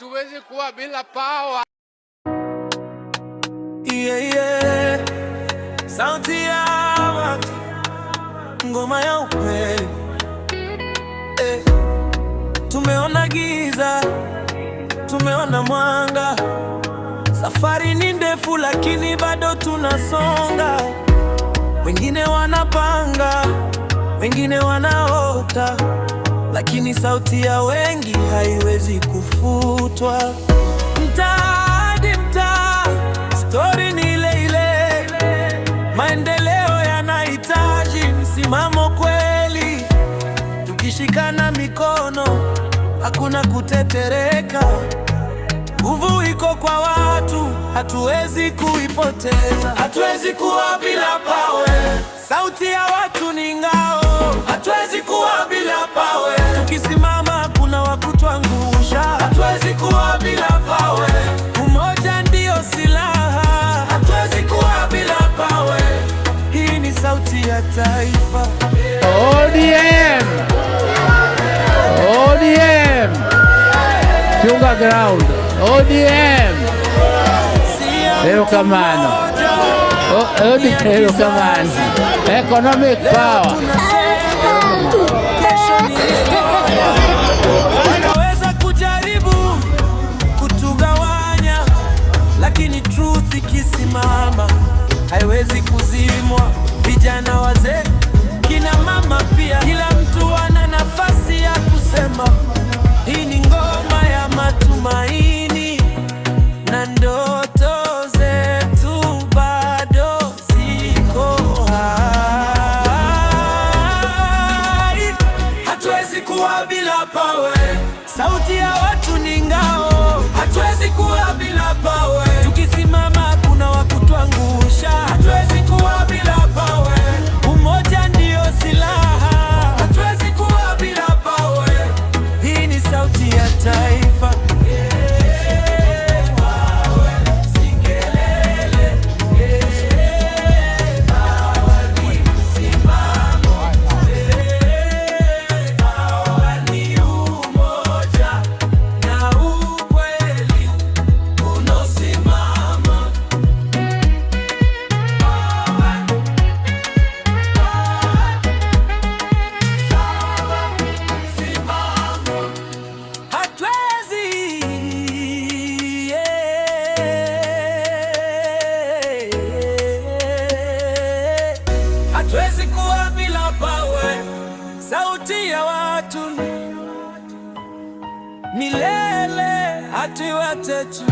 hatuwezi kuwa bila power. Yeah, yeah. Sauti ya watu, ngoma ya ukweli. Tumeona giza, tumeona mwanga. Safari ni ndefu lakini bado tunasonga. Wengine wanapanga, wengine wanaota, lakini sauti ya wengi haiwezi kufutwa. Mtaa hadi mtaa, story ni ile ile. Maendeleo yanahitaji msimamo kweli. Tukishikana mikono, hakuna kutetereka. Nguvu iko kwa watu, hatuwezi kuipoteza. Hatuwezi kuwa bila power. Sauti ya watu ni ngao, hatuwezi kuwa bila power. Tukisimama kuna wakutuangusha, hatuwezi kuwa bila power. Umoja ndio silaha, hatuwezi kuwa bila power. Hii ni sauti ya taifa. ODM! ODM! Chunga ground. ODM! Pero kamano. ODM kamano. Economic power. Wanaweza kujaribu kutugawanya, lakini truth ikisimama haiwezi kuzimwa. Vijana, wazee, kina mama pia, kila mtu ana nafasi ya kusema. Hii ni ngoma ya matumaini, na ndoto zetu bado ziko hai. Hatuwezi kuwa bila power. Sauti ya watu ni ngao, hatuwezi kuwa bila power. Tukisimama kuna wakutuangusha, hatuwezi kuwa bila power. Umoja ndio silaha, hatuwezi kuwa bila power. Hii ni sauti ya taifa. Hatuwezi kuwa bila power. Sauti ya watu milele, hatuiwache tu.